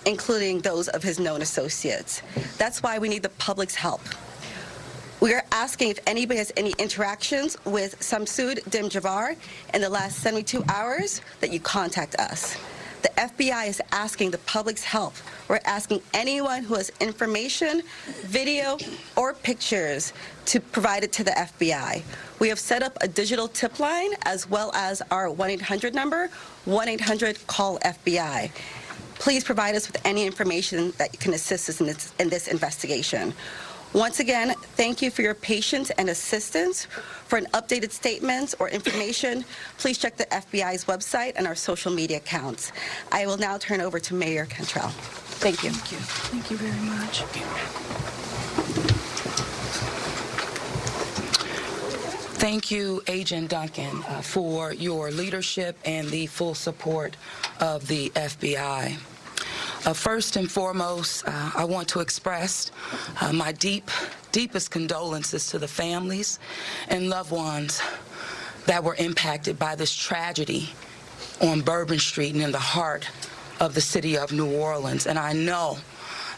including those of his known associates. That's why we need the public's help. We are asking if anybody has any interactions with Samsud Dim-Jabbar in the last 72 hours that you contact us. The FBI is asking the public's help. We're asking anyone who has information, video, or pictures to provide it to the FBI. We have set up a digital tip line as well as our 1-800 number, 1-800-CALL-FBI. Please provide us with any information that can assist us in this investigation. Once again, thank you for your patience and assistance. For an updated statements or information, please check the FBI's website and our social media accounts. I will now turn over to Mayor Cantrell. Thank you. Thank you. Thank you very much. Thank you, Agent Duncan, for your leadership and the full support of the FBI. First and foremost, I want to express my deepest condolences to the families and loved ones that were impacted by this tragedy on Bourbon Street and in the heart of the city of New Orleans. And I know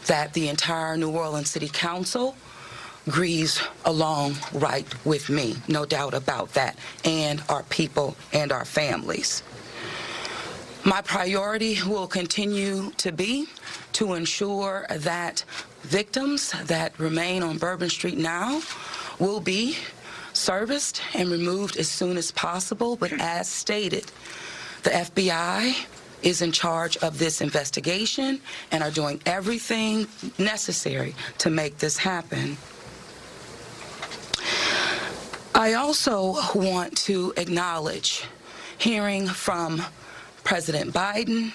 that the entire New Orleans City Council grieves along right with me, no doubt about that, and our people and our families. My priority will continue to be to ensure that victims that remain on Bourbon Street now will be serviced and removed as soon as possible. But as stated, the FBI is in charge of this investigation and are doing everything necessary to make this happen. I also want to acknowledge hearing from President Biden,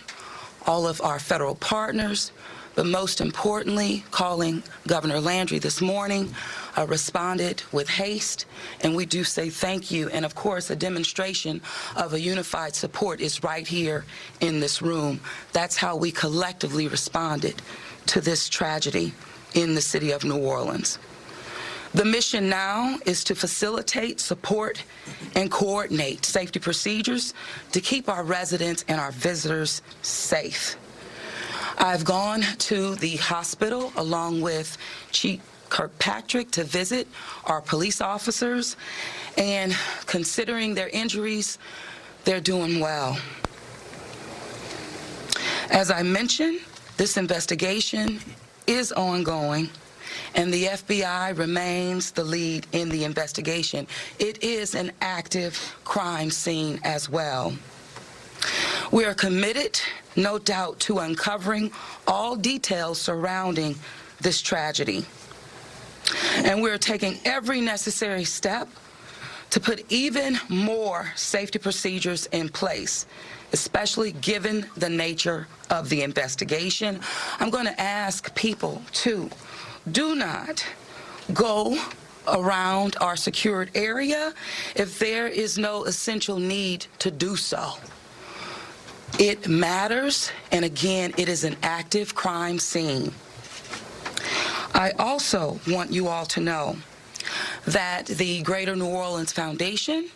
all of our federal partners, but most importantly, calling Governor Landry this morning, responded with haste, and we do say thank you. And of course, a demonstration of a unified support is right here in this room. That's how we collectively responded to this tragedy in the city of New Orleans. The mission now is to facilitate, support, and coordinate safety procedures to keep our residents and our visitors safe. I've gone to the hospital along with Chief Kirkpatrick to visit our police officers, and considering their injuries, they're doing well. As I mentioned, this investigation is ongoing, and the FBI remains the lead in the investigation. It is an active crime scene as well. We are committed, no doubt, to uncovering all details surrounding this tragedy. And we're taking every necessary step to put even more safety procedures in place, especially given the nature of the investigation. I'm going to ask people to do not go around our secured area if there is no essential need to do so. It matters, and again, it is an active crime scene. I also want you all to know that the Greater New Orleans Foundation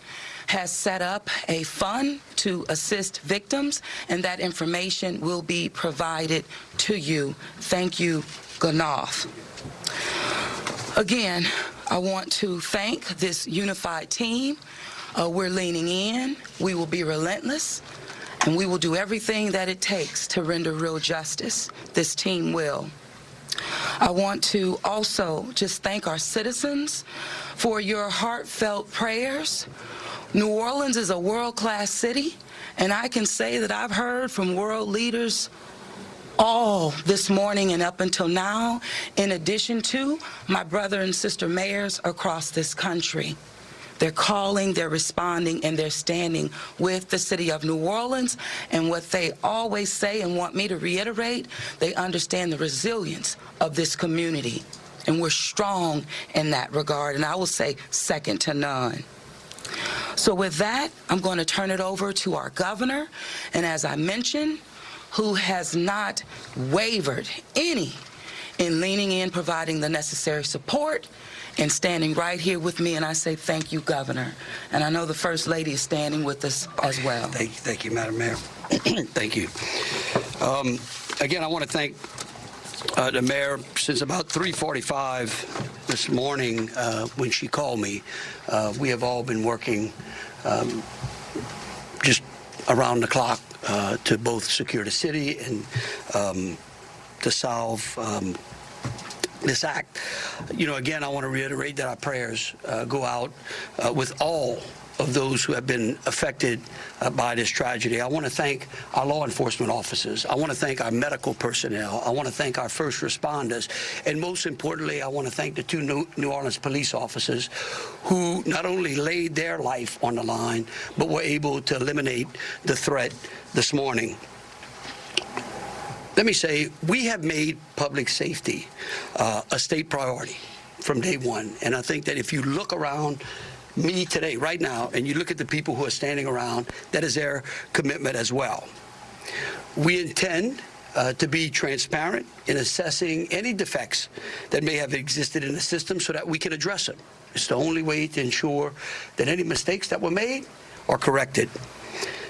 has set up a fund to assist victims, and that information will be provided to you. Thank you, Ganoff. Again, I want to thank this unified team. We're leaning in. We will be relentless, and we will do everything that it takes to render real justice. This team will. I want to also just thank our citizens for your heartfelt prayers. New Orleans is a world-class city, and I can say that I've heard from world leaders all this morning and up until now, in addition to my brother and sister mayors across this country. They're calling, they're responding, and they're standing with the city of New Orleans. And what they always say and want me to reiterate, they understand the resilience of this community. And we're strong in that regard, and I will say second to none. So with that, I'm going to turn it over to our governor, and as I mentioned, who has not wavered any in leaning in, providing the necessary support, and standing right here with me, and I say thank you, Governor. And I know the First Lady is standing with us as well. Thank you, Madam Mayor. Thank you. again, I want to thank the mayor. Since about 3:45 this morning, when she called me, we have all been working just around the clock to both secure the city and to solve this act. You know, again, I want to reiterate that our prayers go out with all of those who have been affected by this tragedy. I want to thank our law enforcement officers. I want to thank our medical personnel. I want to thank our first responders. And most importantly, I want to thank the two New Orleans police officers who not only laid their life on the line, but were able to eliminate the threat this morning. Let me say, we have made public safety a state priority from day one. And I think that if you look around me today, right now, and you look at the people who are standing around, that is their commitment as well. We intend to be transparent in assessing any defects that may have existed in the system so that we can address them. It's the only way to ensure that any mistakes that were made are corrected.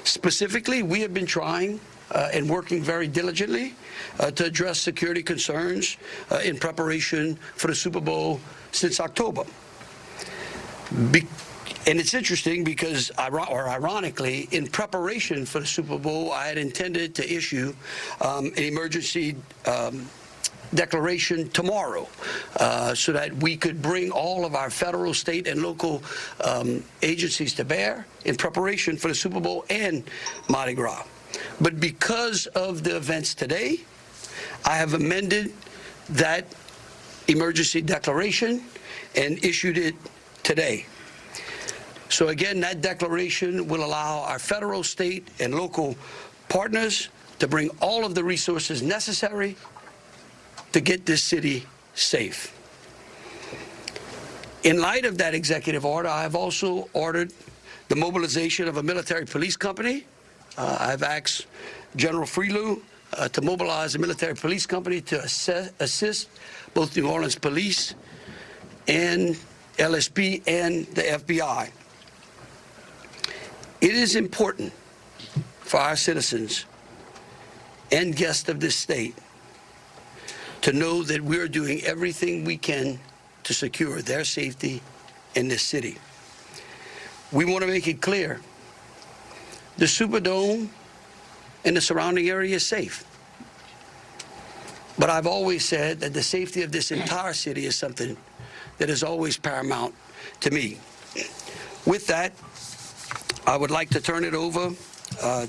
Specifically, we have been trying and working very diligently to address security concerns in preparation for the Super Bowl since October. And it's interesting because, ironically, in preparation for the Super Bowl, I had intended to issue an emergency declaration tomorrow so that we could bring all of our federal, state, and local agencies to bear in preparation for the Super Bowl and Mardi Gras. But because of the events today, I have amended that emergency declaration and issued it today. So again, that declaration will allow our federal, state, and local partners to bring all of the resources necessary to get this city safe. In light of that executive order, I have also ordered the mobilization of a military police company. I've asked General Freelou to mobilize a military police company to assist both New Orleans Police and LSP and the FBI. It is important for our citizens and guests of this state to know that we're doing everything we can to secure their safety in this city. We want to make it clear, the Superdome and the surrounding area is safe. But I've always said that the safety of this entire city is something that is always paramount to me. With that, I would like to turn it over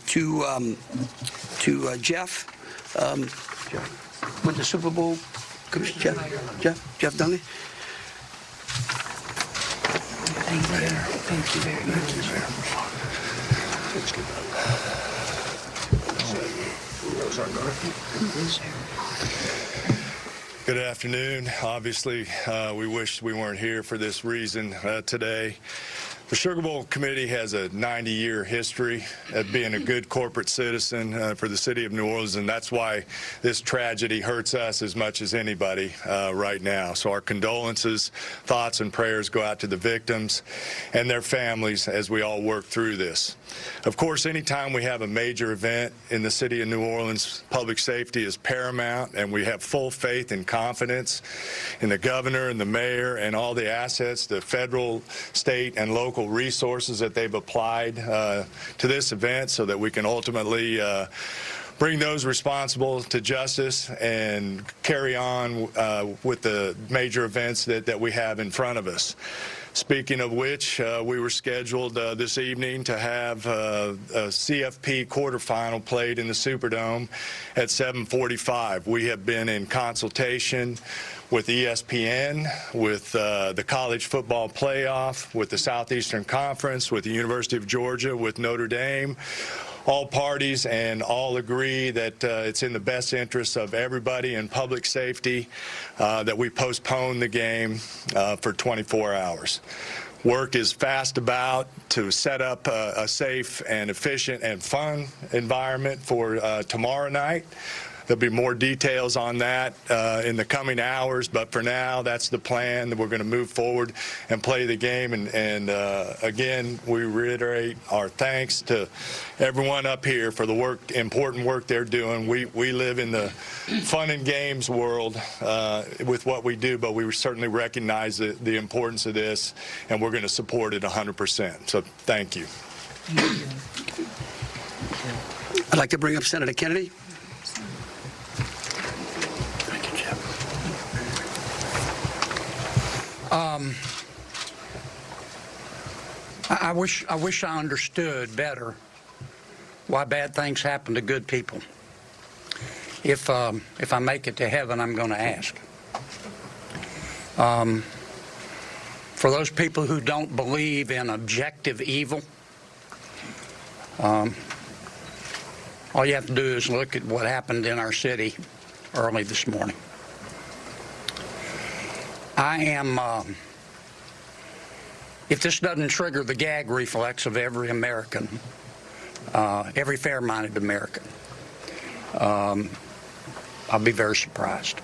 to Jeff with the Super Bowl Commission. Jeff Dunley. Thank you very much. Good afternoon. Obviously, we wish we weren't here for this reason today. The Sugar Bowl Committee has a 90-year history of being a good corporate citizen for the city of New Orleans, and that's why this tragedy hurts us as much as anybody right now. So our condolences, thoughts, and prayers go out to the victims and their families as we all work through this. Of course, anytime we have a major event in the city of New Orleans, public safety is paramount, and we have full faith and confidence in the governor and the mayor and all the assets, the federal, state, and local resources that they've applied to this event so that we can ultimately bring those responsible to justice and carry on with the major events that we have in front of us. Speaking of which, we were scheduled this evening to have a CFP quarterfinal played in the Superdome at 7:45. We have been in consultation with ESPN, with the College Football Playoff, with the Southeastern Conference, with the University of Georgia, with Notre Dame. All parties and all agree that it's in the best interest of everybody and public safety that we postpone the game for 24 hours. Work is fast about to set up a safe and efficient and fun environment for tomorrow night. There'll be more details on that in the coming hours, but for now, that's the plan, that we're going to move forward and play the game. And again, we reiterate our thanks to everyone up here for the important work they're doing. We live in the fun and games world with what we do, but we certainly recognize the importance of this, and we're going to support it 100%. So thank you. I'd like to bring up Senator Kennedy. Thank you, Jeff. I wish I understood better why bad things happen to good people. If I make it to heaven, I'm going to ask. For those people who don't believe in objective evil, all you have to do is look at what happened in our city early this morning. If this doesn't trigger the gag reflex of every American, every fair-minded American, I'll be very surprised.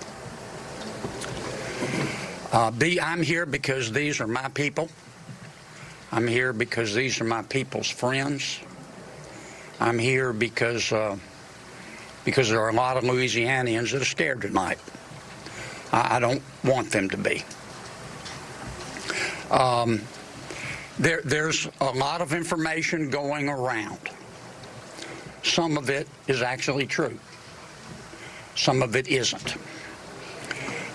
I'm here because these are my people. I'm here because these are my people's friends. I'm here because there are a lot of Louisianians that are scared tonight. I don't want them to be. There's a lot of information going around. Some of it is actually true. Some of it isn't.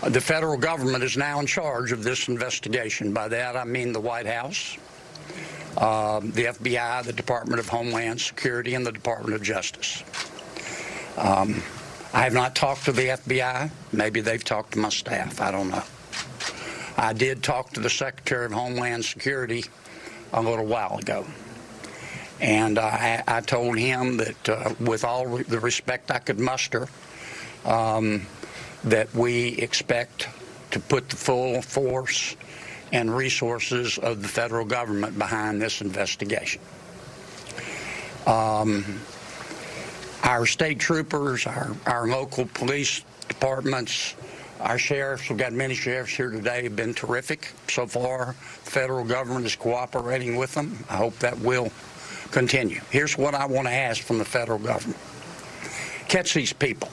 The federal government is now in charge of this investigation. By that, I mean the White House, the FBI, the Department of Homeland Security, and the Department of Justice. I have not talked to the FBI. Maybe they've talked to my staff. I don't know. I did talk to the Secretary of Homeland Security a little while ago. And I told him that with all the respect I could muster, that we expect to put the full force and resources of the federal government behind this investigation. Our state troopers, our local police departments, our sheriffs, we've got many sheriffs here today, have been terrific so far. The federal government is cooperating with them. I hope that will continue. Here's what I want to ask from the federal government. Catch these people.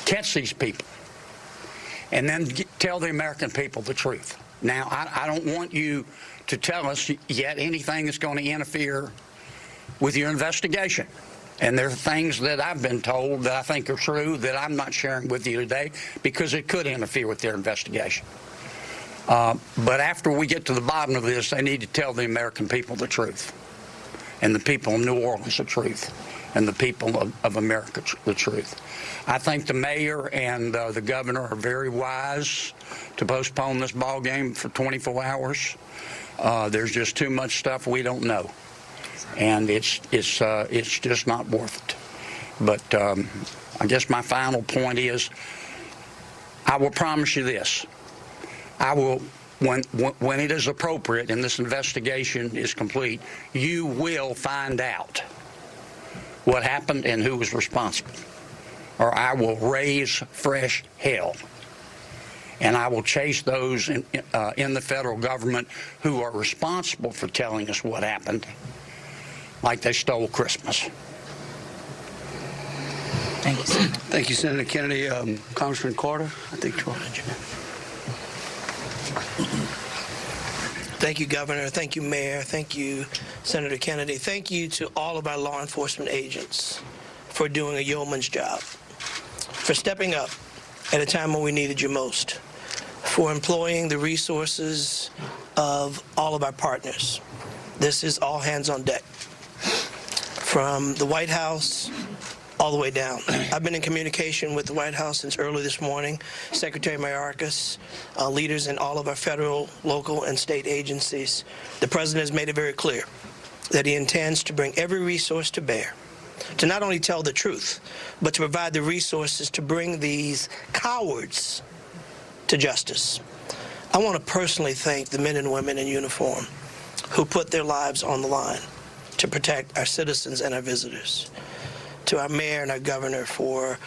Catch these people. And then tell the American people the truth. Now, I don't want you to tell us yet anything that's going to interfere with your investigation. And there are things that I've been told that I think are true that I'm not sharing with you today because it could interfere with their investigation. But after we get to the bottom of this, they need to tell the American people the truth, and the people of New Orleans the truth, and the people of America the truth. I think the mayor and the governor are very wise to postpone this ball game for 24 hours. There's just too much stuff we don't know, and it's just not worth it. But I guess my final point is, I will promise you this. I will, when it is appropriate and this investigation is complete, you will find out what happened and who was responsible. Or I will raise fresh hell. And I will chase those in the federal government who are responsible for telling us what happened, like they stole Christmas. Thank you, Senator. Thank you, Senator Kennedy. Congressman Carter, I think. Thank you, Governor. Thank you, Mayor. Thank you, Senator Kennedy. Thank you to all of our law enforcement agents for doing a yeoman's job, for stepping up at a time when we needed you most, for employing the resources of all of our partners. This is all hands on deck, from the White House all the way down. I've been in communication with the White House since early this morning. Secretary Mayorkas, leaders in all of our federal, local, and state agencies. The President has made it very clear that he intends to bring every resource to bear to not only tell the truth, but to provide the resources to bring these cowards to justice. I want to personally thank the men and women in uniform who put their lives on the line to protect our citizens and our visitors. to our mayor and our governor for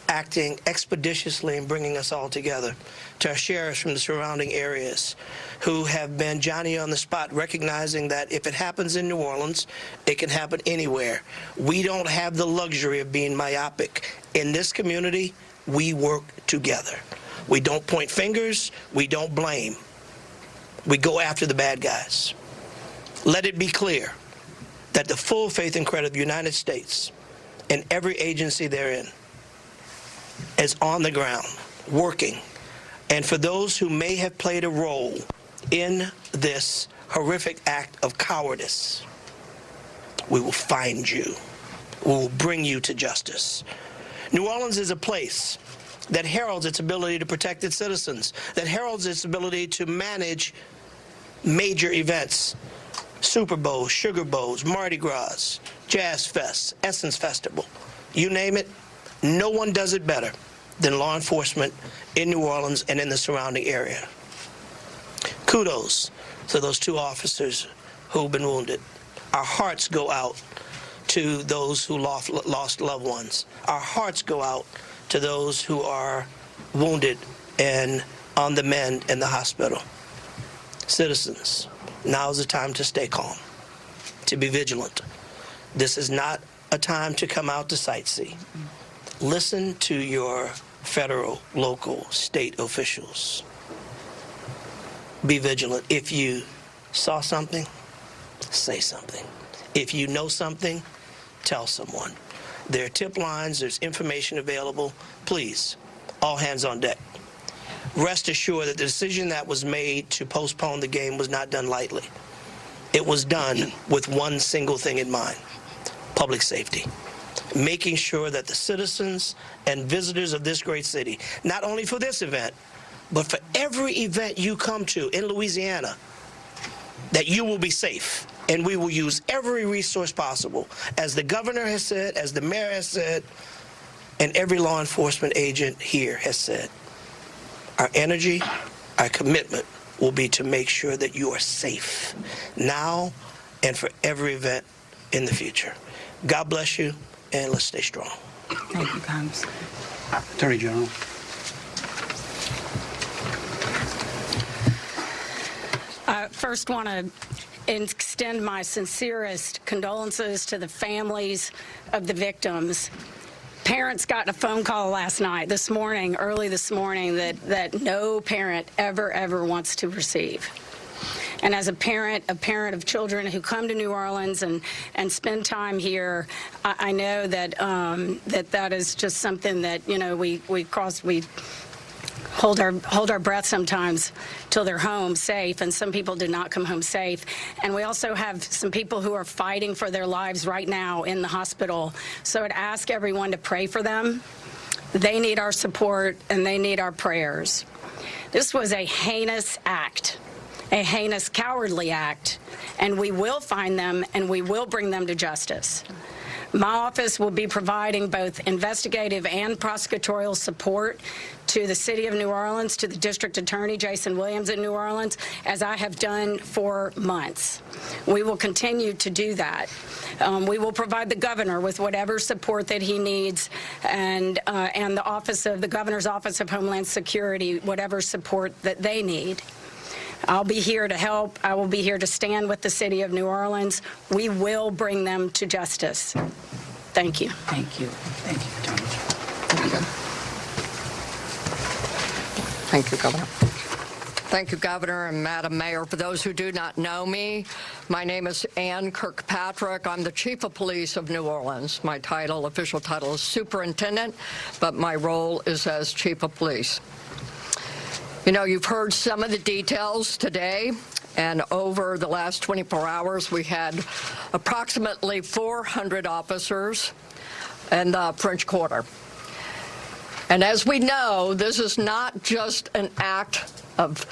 acting expeditiously and bringing us all together, to our sheriffs from the surrounding areas who have been Johnny on the spot, recognizing that if it happens in New Orleans, it can happen anywhere. We don't have the luxury of being myopic. In this community, we work together. We don't point fingers. We don't blame. We go after the bad guys. Let it be clear that the full faith and credit of the United States and every agency therein is on the ground, working. And for those who may have played a role in this horrific act of cowardice, we will find you. We will bring you to justice. New Orleans is a place that heralds its ability to protect its citizens, that heralds its ability to manage major events. Super Bowls, Sugar Bowls, Mardi Gras, Jazz Fest, Essence Festival, you name it, no one does it better than law enforcement in New Orleans and in the surrounding area. Kudos to those 2 officers who've been wounded. Our hearts go out to those who lost loved ones. Our hearts go out to those who are wounded and on the mend in the hospital. Citizens, now's the time to stay calm, to be vigilant. This is not a time to come out to sightsee. Listen to your federal, local, state officials. Be vigilant. If you saw something, say something. If you know something, tell someone. There are tip lines, there's information available. Please, all hands on deck. Rest assured that the decision that was made to postpone the game was not done lightly. It was done with one single thing in mind: public safety. Making sure that the citizens and visitors of this great city, not only for this event, but for every event you come to in Louisiana, that you will be safe. And we will use every resource possible, as the governor has said, as the mayor has said, and every law enforcement agent here has said. Our energy, our commitment will be to make sure that you are safe now and for every event in the future. God bless you, and let's stay strong. Thank you, Congressman. Attorney General. I first want to extend my sincerest condolences to the families of the victims. Parents got a phone call last night, early this morning, that no parent ever wants to receive. And as a parent of children who come to New Orleans and spend time here, I know that that is just something that, you know, we hold our breath sometimes till they're home safe, and some people do not come home safe. And we also have some people who are fighting for their lives right now in the hospital. So I'd ask everyone to pray for them. They need our support and they need our prayers. This was a heinous act, a heinous, cowardly act, and we will find them and we will bring them to justice. My office will be providing both investigative and prosecutorial support to the City of New Orleans, to the District Attorney, Jason Williams in New Orleans, as I have done for months. We will continue to do that. We will provide the governor with whatever support that he needs, and the Governor's Office of Homeland Security, whatever support that they need. I'll be here to help. I will be here to stand with the City of New Orleans. We will bring them to justice. Thank you. Thank you. Thank you, Attorney General. Thank you, Governor. Thank you, Governor and Madam Mayor. For those who do not know me, my name is Ann Kirkpatrick. I'm the Chief of Police of New Orleans. My official title is Superintendent, but my role is as Chief of Police. You know, you've heard some of the details today, and over the last 24 hours, we had approximately 400 officers in the French Quarter. And as we know, this is not just an act of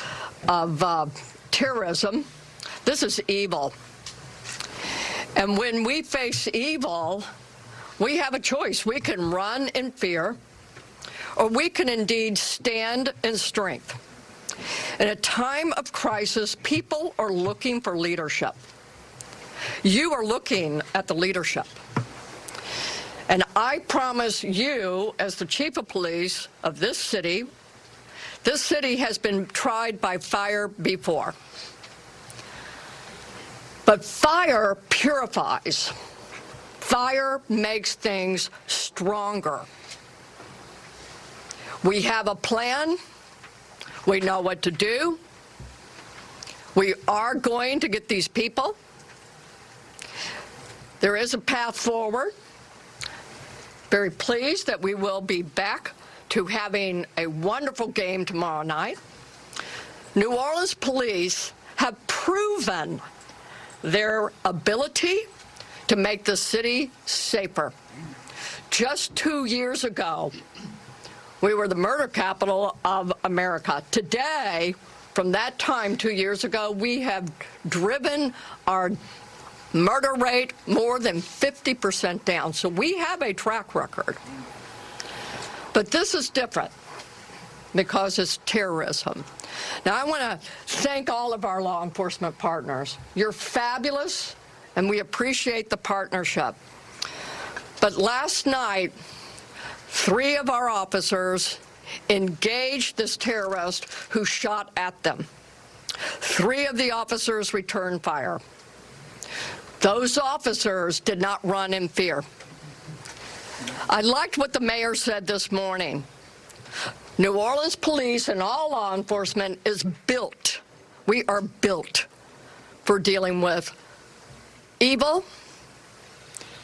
terrorism. This is evil. And when we face evil, we have a choice. We can run in fear, or we can indeed stand in strength. In a time of crisis, people are looking for leadership. You are looking at the leadership. And I promise you, as the chief of police of this city has been tried by fire before. But fire purifies. Fire makes things stronger. We have a plan. We know what to do. We are going to get these people. There is a path forward. Very pleased that we will be back to having a wonderful game tomorrow night. New Orleans police have proven their ability to make the city safer. Just 2 years ago, we were the murder capital of America. Today, from that time 2 years ago, we have driven our murder rate more than 50% down. So we have a track record. But this is different because it's terrorism. Now, I want to thank all of our law enforcement partners. You're fabulous, and we appreciate the partnership. But last night, 3 of our officers engaged this terrorist who shot at them. 3 of the officers returned fire. Those officers did not run in fear. I liked what the mayor said this morning. New Orleans police and all law enforcement is built. We are built for dealing with evil,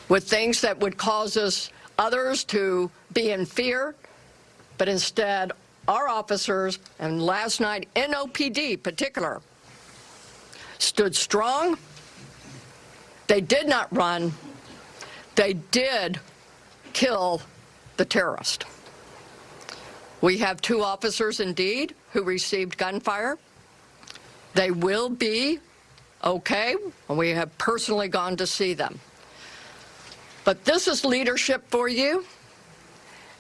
with things that would cause others to be in fear, but instead our officers, and last night NOPD particular, stood strong. They did not run. They did kill the terrorist. We have 2 officers indeed who received gunfire. They will be okay, and we have personally gone to see them. But this is leadership for you,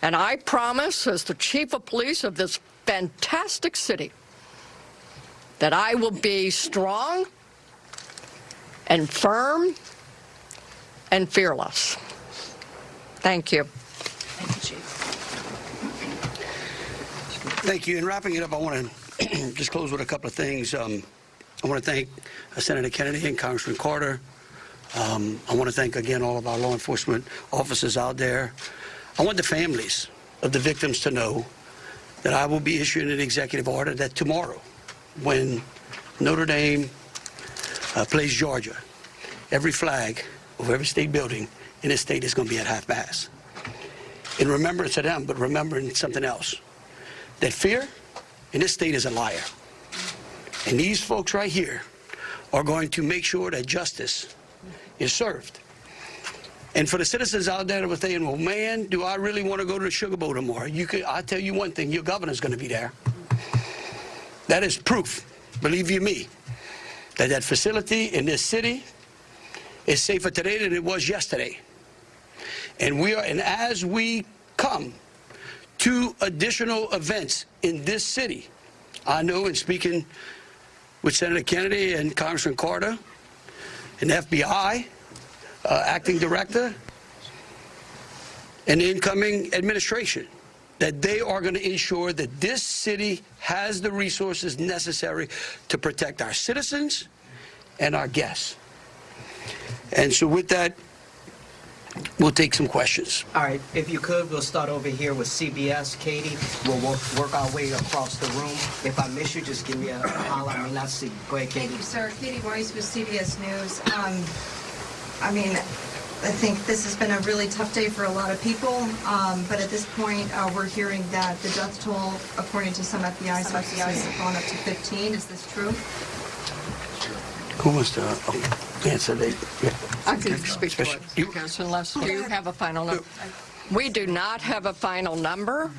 and I promise, as the chief of police of this fantastic city, that I will be strong and firm and fearless. Thank you. Thank you, Chief. Thank you. In wrapping it up, I want to just close with a couple of things. I want to thank Senator Kennedy and Congressman Carter. I want to thank again all of our law enforcement officers out there. I want the families of the victims to know that I will be issuing an executive order that tomorrow, when Notre Dame plays Georgia, every flag of every state building in this state is going to be at half-mast. In remembrance of them, but remembering something else. That fear in this state is a liar. And these folks right here are going to make sure that justice is served. And for the citizens out there that were saying, well, man, do I really want to go to the Sugar Bowl tomorrow? I'll tell you one thing, your governor's going to be there. That is proof, believe you me, that that facility in this city is safer today than it was yesterday. And as we come to additional events in this city, I know in speaking with Senator Kennedy and Congressman Carter and the FBI acting director and the incoming administration, that they are going to ensure that this city has the resources necessary to protect our citizens and our guests. And so with that, we'll take some questions. All right, if you could, we'll start over here with CBS. Katie, we'll work our way across the room. If I miss you, just give me a holler. I may not see you. Go ahead, Katie. Thank you, sir. Katie Royce with CBS News. I mean, I think this has been a really tough day for a lot of people, but at this point, we're hearing that the death toll, according to some FBI sources, has gone up to 15. Is this true? Who wants to answer that? I can speak to it, because unless you have a final number. We do not have a final number.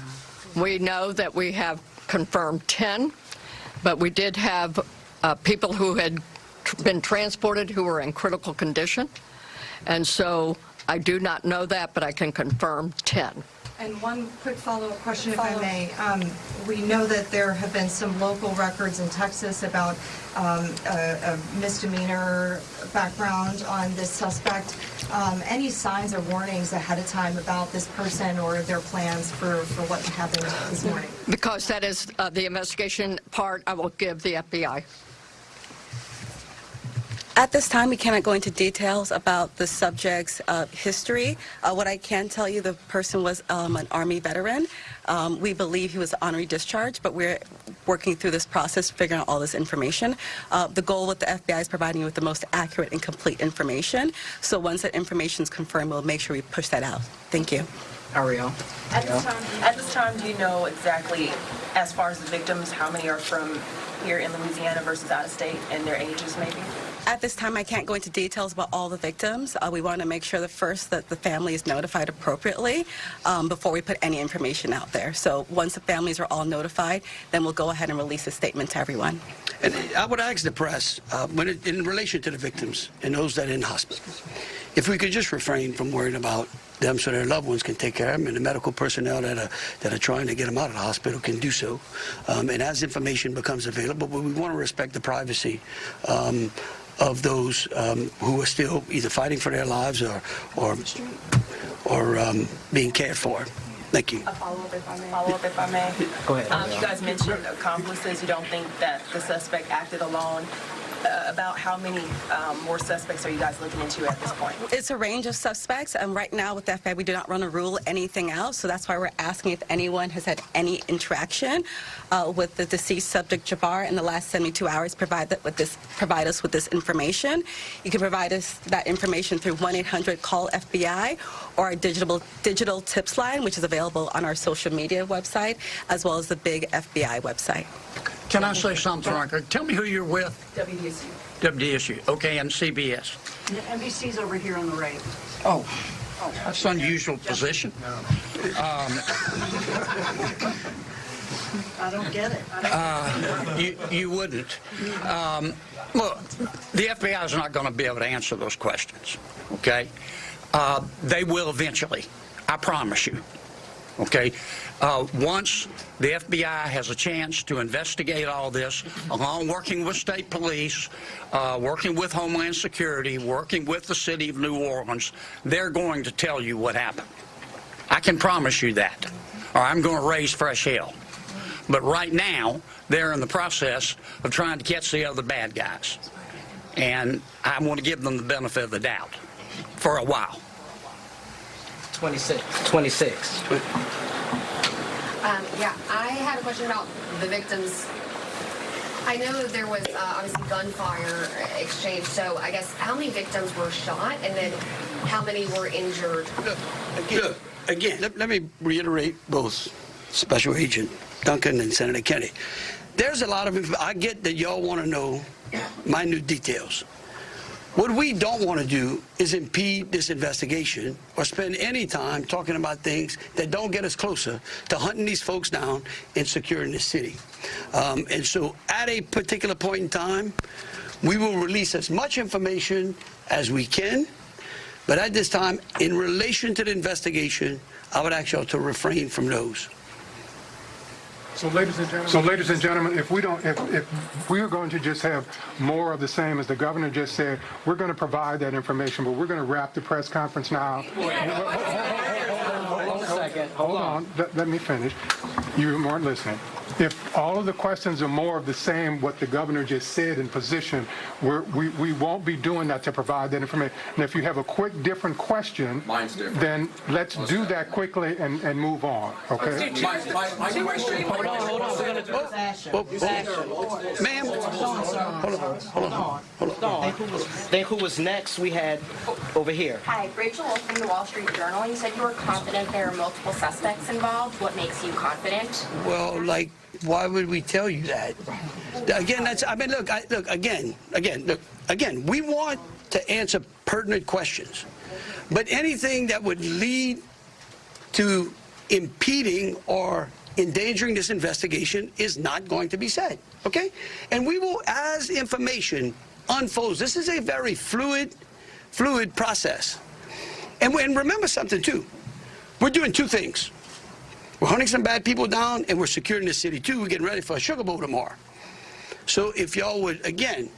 We know that we have confirmed 10, but we did have people who had been transported who were in critical condition. And so I do not know that, but I can confirm 10. And one quick follow-up question, if I may. We know that there have been some local records in Texas about a misdemeanor background on this suspect. Any signs or warnings ahead of time about this person or their plans for what happened this morning? Because that is the investigation part, I will give the FBI. At this time, we cannot go into details about the subject's history. What I can tell you, the person was an Army veteran. We believe he was honorary discharged, but we're working through this process, figuring out all this information. The goal with the FBI is providing you with the most accurate and complete information. So once that information is confirmed, we'll make sure we push that out. Thank you. Ariel? At this time, do you know exactly, as far as the victims, how many are from here in Louisiana versus out of state, and their ages maybe? At this time, I can't go into details about all the victims. We want to make sure that the family is notified appropriately before we put any information out there. So once the families are all notified, then we'll go ahead and release a statement to everyone. And I would ask the press, in relation to the victims and those that are in hospitals, if we could just refrain from worrying about them so their loved ones can take care of them, and the medical personnel that are trying to get them out of the hospital can do so. And as information becomes available, but we want to respect the privacy of those who are still either fighting for their lives or being cared for. Thank you. A follow-up, if I may. Go ahead. You guys mentioned accomplices. You don't think that the suspect acted alone. About how many more suspects are you guys looking into at this point? It's a range of suspects. Right now with the FBI, we do not want to rule anything out. So that's why we're asking if anyone has had any interaction with the deceased subject Jabbar in the last 72 hours. Provide us with this information. You can provide us that information through 1-800-CALL-FBI or our digital tips line, which is available on our social media website, as well as the big FBI website. Can I say something, Ronker? Tell me who you're with. WDSU. WDSU. Okay, and CBS. NBC's over here on the right. Oh, that's an unusual position. I don't get it. You wouldn't. Look, the FBI is not going to be able to answer those questions, okay? They will eventually, I promise you, okay? Once the FBI has a chance to investigate all this, along working with state police, working with Homeland Security, working with the city of New Orleans, they're going to tell you what happened. I can promise you that, or I'm going to raise fresh hell. But right now, they're in the process of trying to catch the other bad guys. And I want to give them the benefit of the doubt for a while. 26. Yeah, I had a question about the victims. I know that there was obviously gunfire exchange, so I guess how many victims were shot and then how many were injured? Again, let me reiterate both Special Agent Duncan and Senator Kennedy. There's a lot of, I get that y'all want to know minute details. What we don't want to do is impede this investigation or spend any time talking about things that don't get us closer to hunting these folks down and securing the city. And so at a particular point in time, we will release as much information as we can. But at this time, in relation to the investigation, I would ask y'all to refrain from those. So, ladies and gentlemen, if we're going to just have more of the same, as the governor just said, we're going to provide that information, but we're going to wrap the press conference now. Hold on. Let me finish. You weren't listening. If all of the questions are more of the same, what the governor just said in position, we won't be doing that to provide that information. And if you have a quick, different question, then let's do that quickly and move on, okay? My question. Hold on. We're going to do this action. Ma'am. Hold on. Think who was next we had over here. Hi, Rachel Wolf from the Wall Street Journal. You said you were confident there are multiple suspects involved. What makes you confident? Well, why would we tell you that? Again, look, we want to answer pertinent questions. But anything that would lead to impeding or endangering this investigation is not going to be said, okay? And we will, as information unfolds, this is a very fluid process. And remember something, too. We're doing two things. We're hunting some bad people down, and we're securing the city, too. We're getting ready for a Sugar Bowl tomorrow. So if y'all would, again,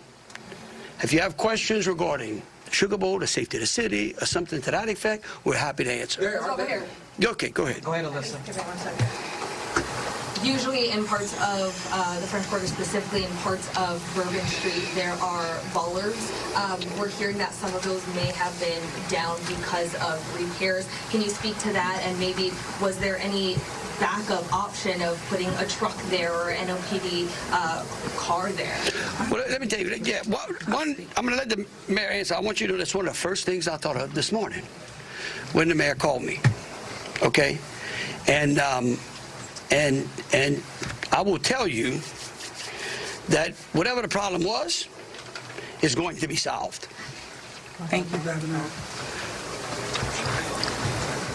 if you have questions regarding the Sugar Bowl, the safety of the city, or something to that effect, we're happy to answer. Over here. Okay, go ahead. Go ahead, Alyssa. Give me 1 second. Usually in parts of the French Quarter, specifically in parts of Bourbon Street, there are bollards. We're hearing that some of those may have been down because of repairs. Can you speak to that? And maybe was there any backup option of putting a truck there or an NOPD car there? Well, let me tell you, yeah, one, I'm going to let the mayor answer. I want you to know that's one of the first things I thought of this morning when the mayor called me, okay? And I will tell you that whatever the problem was is going to be solved. Thank you, Governor.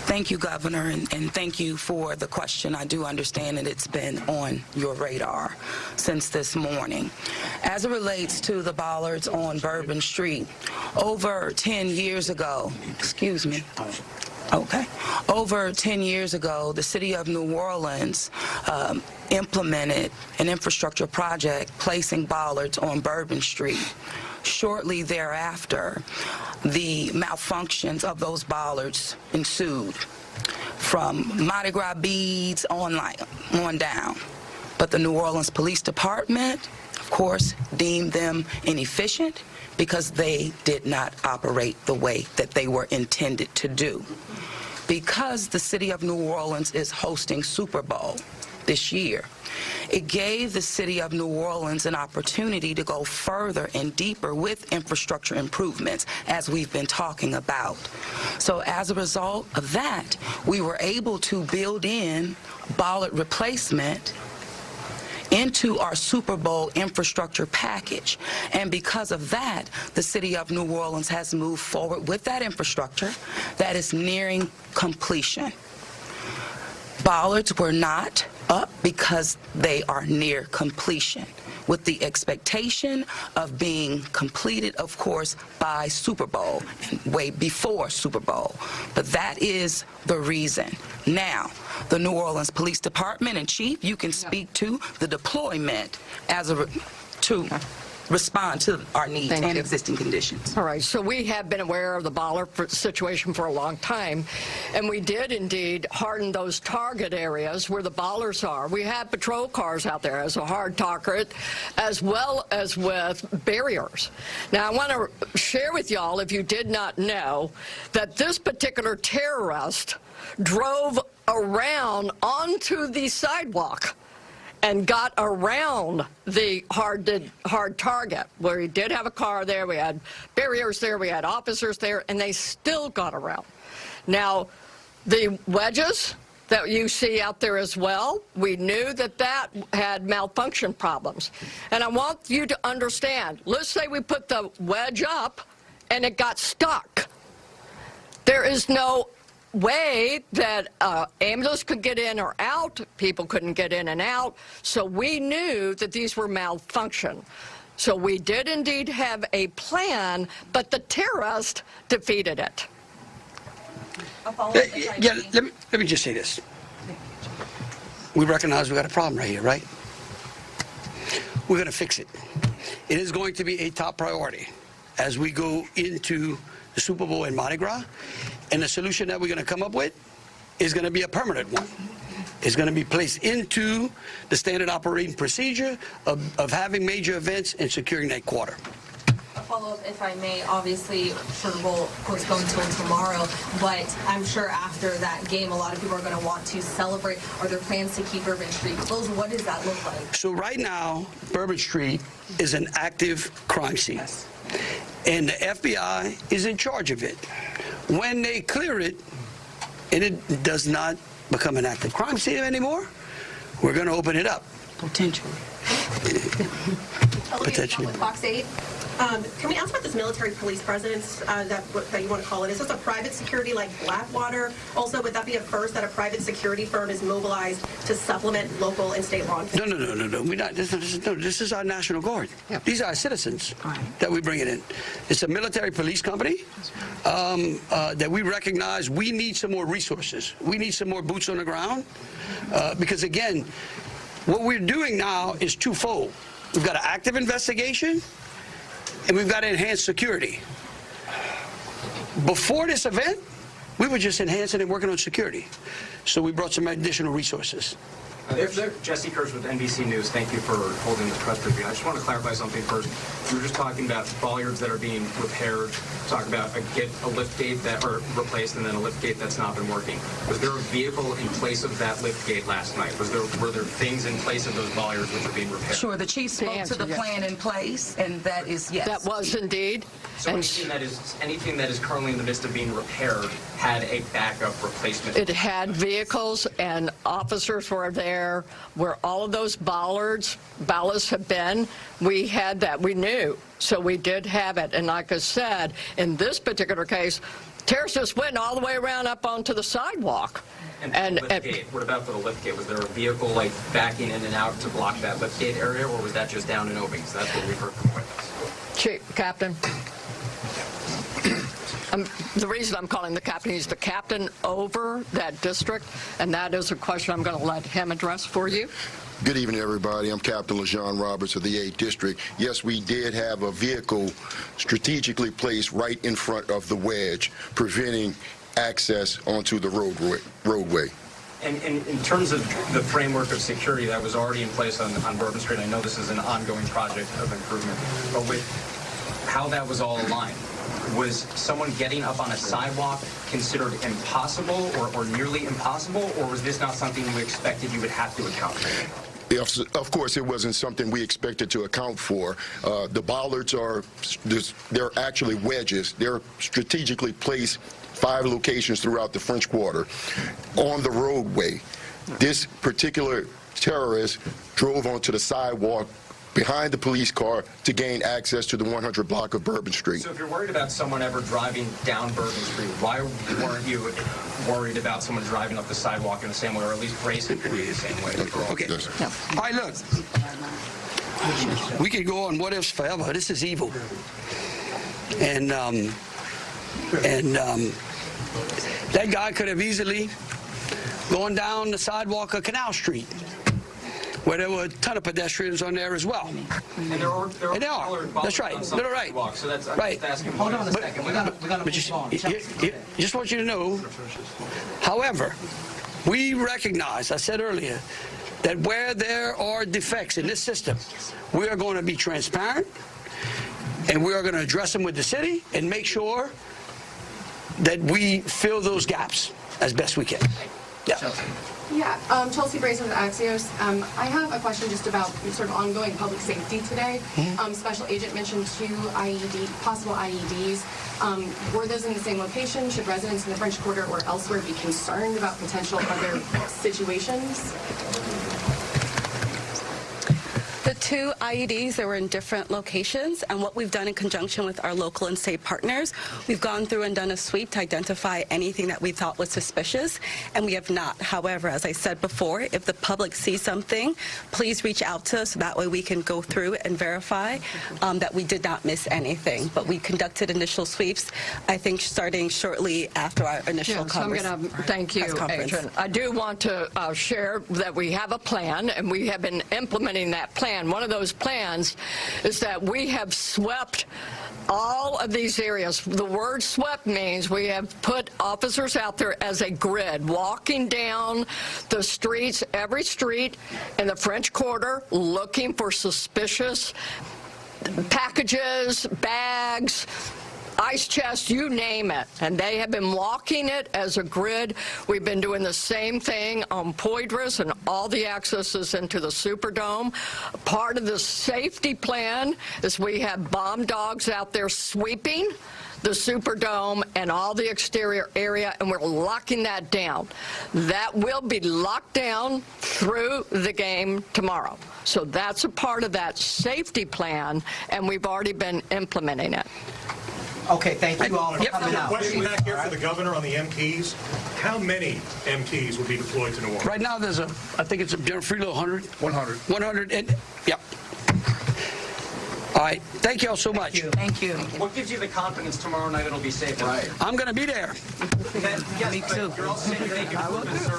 Thank you, Governor, and thank you for the question. I do understand that it's been on your radar since this morning. As it relates to the bollards on Bourbon Street, over 10 years ago, excuse me, okay. Over 10 years ago, the city of New Orleans implemented an infrastructure project placing bollards on Bourbon Street. Shortly thereafter, the malfunctions of those bollards ensued from Mardi Gras beads on down. But the New Orleans Police Department, of course, deemed them inefficient because they did not operate the way that they were intended to do. Because the city of New Orleans is hosting Super Bowl this year, it gave the city of New Orleans an opportunity to go further and deeper with infrastructure improvements, as we've been talking about. So as a result of that, we were able to build in bollard replacement into our Super Bowl infrastructure package. And because of that, the city of New Orleans has moved forward with that infrastructure that is nearing completion. Bollards were not up because they are near completion, with the expectation of being completed, of course, by Super Bowl, and way before Super Bowl. But that is the reason. Now, the New Orleans Police Department and Chief, you can speak to the deployment to respond to our needs and existing conditions. All right, so we have been aware of the bollard situation for a long time, and we did indeed harden those target areas where the bollards are. We have patrol cars out there as a hard target, as well as with barriers. Now, I want to share with y'all, if you did not know, that this particular terrorist drove around onto the sidewalk and got around the hard target, where he did have a car there, we had barriers there, we had officers there, and they still got around. Now, the wedges that you see out there as well, we knew that that had malfunction problems. And I want you to understand, let's say we put the wedge up and it got stuck. There is no way that ambulance could get in or out, people couldn't get in and out, so we knew that these were malfunction. So we did indeed have a plan, but the terrorist defeated it. Yeah, let me just say this. We recognize we got a problem right here, right? We're going to fix it. It is going to be a top priority as we go into the Super Bowl and Mardi Gras. And the solution that we're going to come up with is going to be a permanent one. It's going to be placed into the standard operating procedure of having major events and securing that quarter. A follow-up, if I may. Obviously, Sugar Bowl, of course, going until tomorrow, but I'm sure after that game, a lot of people are going to want to celebrate. Are there plans to keep Bourbon Street closed? What does that look like? So right now, Bourbon Street is an active crime scene. Yes. And the FBI is in charge of it. When they clear it, and it does not become an active crime scene anymore, we're going to open it up. Potentially. Potentially. With Fox 8? Can we ask about this military police presence that you want to call it? Is this a private security like Blackwater? Also, would that be a first that a private security firm is mobilized to supplement local and state law enforcement? No. We're not. This is our National Guard. These are our citizens that we bring it in. It's a military police company that we recognize we need some more resources. We need some more boots on the ground because, again, what we're doing now is twofold. We've got an active investigation and we've got enhanced security. Before this event, we were just enhancing and working on security. So we brought some additional resources. Jesse Kirsch with NBC News. Thank you for holding this press briefing. I just want to clarify something first. You were just talking about bollards that are being repaired. Talk about a lift gate that are replaced and then a lift gate that's not been working. Was there a vehicle in place of that lift gate last night? Were there things in place of those bollards which are being repaired? Sure. The chief spoke to the plan in place, and that is yes. That was indeed. So anything that is currently in the midst of being repaired had a backup replacement. It had vehicles and officers were there where all of those ballasts have been. We had that. We knew. So we did have it. And like I said, in this particular case, terrorists just went all the way around up onto the sidewalk. And the lift gate, what about for the lift gate? Was there a vehicle like backing in and out to block that lift gate area, or was that just down and open? Because that's what we've heard from witnesses. Chief, Captain. The reason I'm calling the captain, he's the captain over that district, and that is a question I'm going to let him address for you. Good evening, everybody. I'm Captain LeJean Roberts of the 8th District. Yes, we did have a vehicle strategically placed right in front of the wedge, preventing access onto the roadway. And in terms of the framework of security that was already in place on Bourbon Street, I know this is an ongoing project of improvement, but with how that was all aligned, was someone getting up on a sidewalk considered impossible or nearly impossible, or was this not something you expected you would have to account for? Of course, it wasn't something we expected to account for. The bollards they're actually wedges. They're strategically placed 5 locations throughout the French Quarter on the roadway. This particular terrorist drove onto the sidewalk behind the police car to gain access to the 100 block of Bourbon Street. So if you're worried about someone ever driving down Bourbon Street, why weren't you worried about someone driving up the sidewalk in the same way, or at least bracing for you the same way? Okay. All right, look. We could go on what ifs forever. This is evil. And that guy could have easily gone down the sidewalk of Canal Street, where there were a ton of pedestrians on there as well. And there are That's right. They're right. So that's, I'm right. just asking. Hold on a second. We gotta move on. Just want you to know, however, we recognize, I said earlier, that where there are defects in this system, we are going to be transparent, and we are going to address them with the city and make sure that we fill those gaps as best we can. Yeah. Yeah, Chelsea Brazen with Axios. I have a question just about sort of ongoing public safety today. Special Agent mentioned 2 possible IEDs. Were those in the same location? Should residents in the French Quarter or elsewhere be concerned about potential other situations? The 2 IEDs, they were in different locations, and what we've done in conjunction with our local and state partners, we've gone through and done a sweep to identify anything that we thought was suspicious, and we have not. However, as I said before, if the public sees something, please reach out to us so that way we can go through and verify that we did not miss anything. But we conducted initial sweeps, I think, starting shortly after our initial conference. I'm going to thank you, Agent. I do want to share that we have a plan, and we have been implementing that plan. One of those plans is that we have swept all of these areas. The word swept means we have put officers out there as a grid, walking down the streets, every street in the French Quarter, looking for suspicious packages, bags, ice chest, you name it. And they have been walking it as a grid. We've been doing the same thing on Poydras and all the accesses into the Superdome. Part of the safety plan is we have bomb dogs out there sweeping the Superdome and all the exterior area, and we're locking that down. That will be locked down through the game tomorrow. So that's a part of that safety plan, and we've already been implementing it. Okay, thank you all for coming out. Question back here for the governor on the MTs. How many MTs will be deployed to New Orleans? Right now, there's I think it's General Freelo, 100? 100. 100, and, yeah. All right, thank you all so much. Thank you. What gives you the confidence tomorrow night it'll be safe? Right. I'm going to be there. Me too. You're all saying thank you for the service.